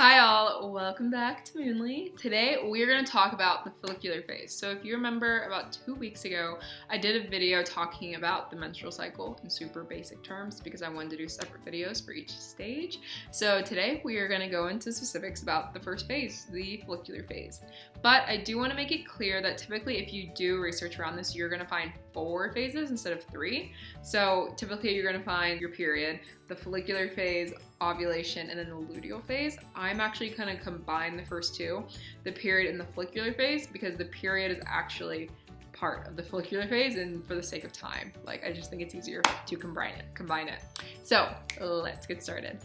Hi all, welcome back to Moonli. Today we're going to talk about the follicular phase. So if you remember about 2 weeks ago, I did a video talking about the menstrual cycle in super basic terms because I wanted to do separate videos for each stage. So today we are going to go into specifics about the first phase, the follicular phase. But I do want to make it clear that typically if you do research around this, you're going to find 4 phases instead of 3. So typically you're going to find your period, the follicular phase, ovulation, and then the luteal phase. I'm actually going to combine the first two, the period and the follicular phase, because the period is actually part of the follicular phase, and for the sake of time, I just think it's easier to combine it. So let's get started.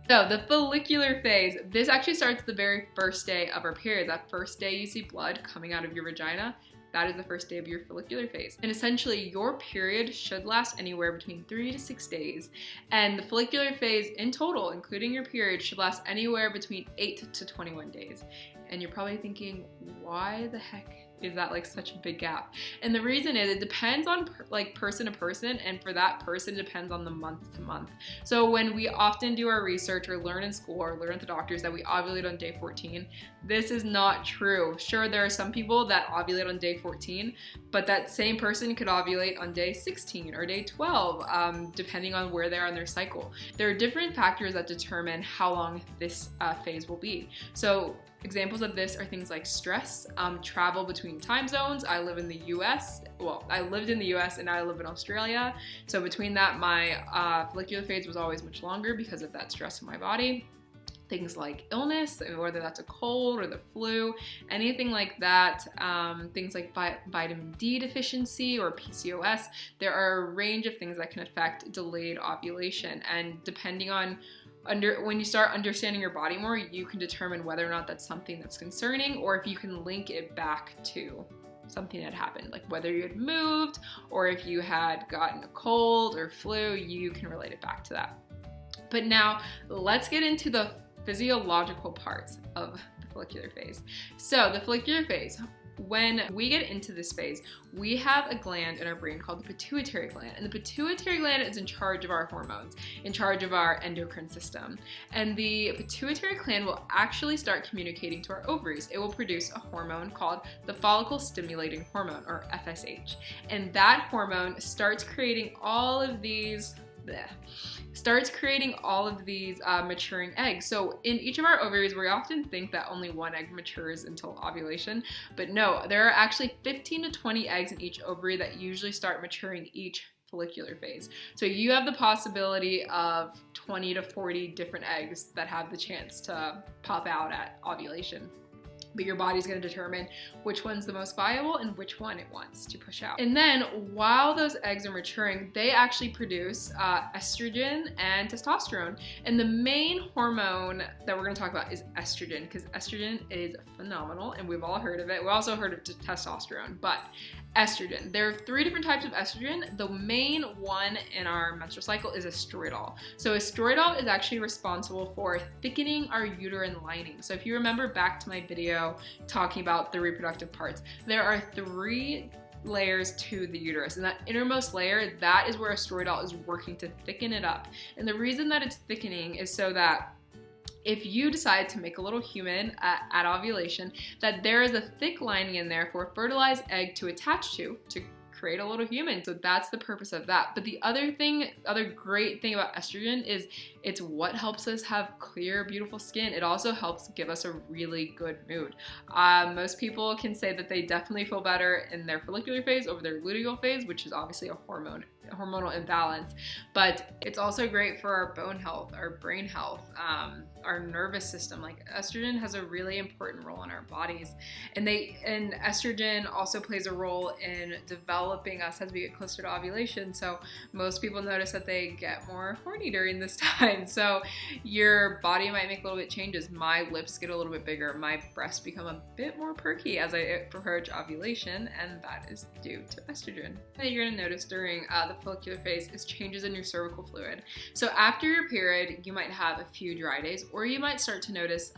So the follicular phase, this actually starts the very first day of our period. That first day you see blood coming out of your vagina, that is the first day of your follicular phase. And essentially your period should last anywhere between 3 to 6 days. And the follicular phase in total, including your period, should last anywhere between 8 to 21 days. And you're probably thinking, why the heck is that such a big gap? And the reason is it depends on person to person, and for that person it depends on the month to month. So when we often do our research or learn in school or learn at the doctors that we ovulate on day 14, this is not true. Sure, there are some people that ovulate on day 14, but that same person could ovulate on day 16 or day 12, depending on where they are in their cycle. There are different factors that determine how long this phase will be. So examples of this are things like stress, travel between time zones. I live in the US. Well, I lived in the US and now I live in Australia. So between that, my follicular phase was always much longer because of that stress in my body. Things like illness, whether that's a cold or the flu, anything like that, things like vitamin D deficiency or PCOS. There are a range of things that can affect delayed ovulation, and depending on when you start understanding your body more, you can determine whether or not that's something that's concerning, or if you can link it back to something that happened, like whether you had moved or if you had gotten a cold or flu, you can relate it back to that. But now let's get into the physiological parts of the follicular phase. So the follicular phase, when we get into this phase, we have a gland in our brain called the pituitary gland. And the pituitary gland is in charge of our hormones, in charge of our endocrine system. And the pituitary gland will actually start communicating to our ovaries. It will produce a hormone called the follicle stimulating hormone, or FSH. And that hormone starts creating all of these maturing eggs. So in each of our ovaries, we often think that only one egg matures until ovulation, but no, there are actually 15 to 20 eggs in each ovary that usually start maturing each follicular phase. So you have the possibility of 20 to 40 different eggs that have the chance to pop out at ovulation. But your body's going to determine which one's the most viable and which one it wants to push out. And then while those eggs are maturing, they actually produce estrogen and testosterone. And the main hormone that we're going to talk about is estrogen, because estrogen is phenomenal and we've all heard of it. We also heard of testosterone, but estrogen. There are 3 different types of estrogen. The main one in our menstrual cycle is estradiol. So estradiol is actually responsible for thickening our uterine lining. So if you remember back to my video talking about the reproductive parts, there are 3 layers to the uterus, and that innermost layer, that is where estradiol is working to thicken it up. And the reason that it's thickening is so that if you decide to make a little human at ovulation, that there is a thick lining in there for a fertilized egg to attach to create a little human. So that's the purpose of that. But the other great thing about estrogen is it's what helps us have clear, beautiful skin. It also helps give us a really good mood. Most people can say that they definitely feel better in their follicular phase over their luteal phase, which is obviously a hormonal imbalance. But it's also great for our bone health, our brain health, our nervous system. Estrogen has a really important role in our bodies, and estrogen also plays a role in developing us as we get closer to ovulation. So most people notice that they get more horny during this time. So your body might make little bit changes. My lips get a little bit bigger. My breasts become a bit more perky as I approach ovulation, and that is due to estrogen. That you're going to notice during the the follicular phase is changes in your cervical fluid. So after your period, you might have a few dry days, or you might start to notice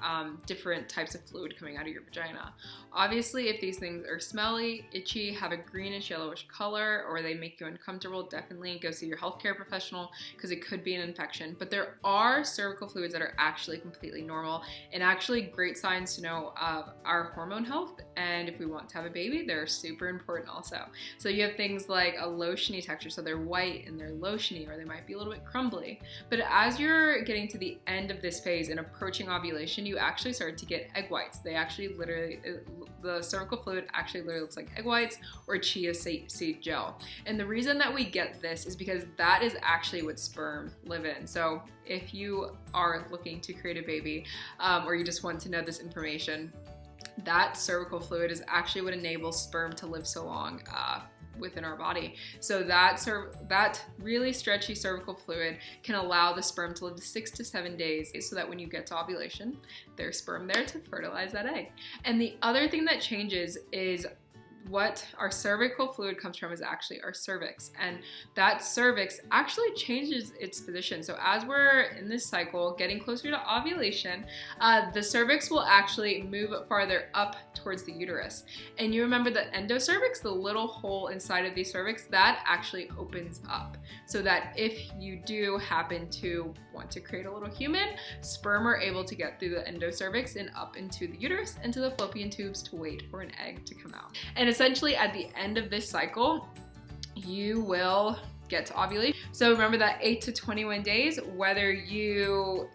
different types of fluid coming out of your vagina. Obviously, if these things are smelly, itchy, have a greenish yellowish color, or they make you uncomfortable, definitely go see your healthcare professional because it could be an infection. But there are cervical fluids that are actually completely normal and actually great signs to know of our hormone health. And if we want to have a baby, they're super important also. So you have things like a lotiony texture, so they're white and they're lotiony, or they might be a little bit crumbly. But as you're getting to the end of this phase and approaching ovulation, you actually start to get egg whites. They actually literally, the cervical fluid actually literally looks like egg whites or chia seed gel. And the reason that we get this is because that is actually what sperm live in. So if you are looking to create a baby, or you just want to know this information, that cervical fluid is actually what enables sperm to live so long within our body. So that really stretchy cervical fluid can allow the sperm to live 6 to 7 days, so that when you get to ovulation, there's sperm there to fertilize that egg. And the other thing that changes is what our cervical fluid comes from is actually our cervix, and that cervix actually changes its position. So as we're in this cycle getting closer to ovulation, the cervix will actually move farther up towards the uterus. And you remember the endocervix, the little hole inside of the cervix, that actually opens up, so that if you do happen to want to create a little human, sperm are able to get through the endocervix and up into the uterus, into the fallopian tubes, to wait for an egg to come out. And essentially at the end of this cycle, you will get to ovulation. So remember that 8 to 21 days, whether you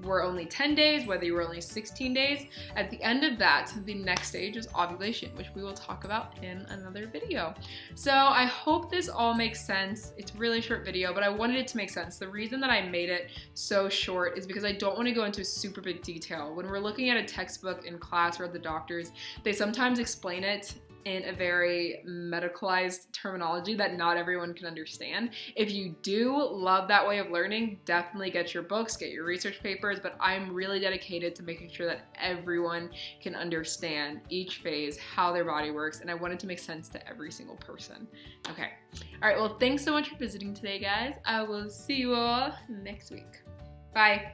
were only 10 days, whether you were only 16 days, at the end of that, the next stage is ovulation, which we will talk about in another video. So I hope this all makes sense. It's a really short video, but I wanted it to make sense. The reason that I made it so short is because I don't want to go into super big detail. When we're looking at a textbook in class or at the doctors, they sometimes explain it in a very medicalized terminology that not everyone can understand. If you do love that way of learning, definitely get your books, get your research papers, but I'm really dedicated to making sure that everyone can understand each phase, how their body works, and I want it to make sense to every single person. Okay. All right, well, thanks so much for visiting today, guys. I will see you all next week. Bye.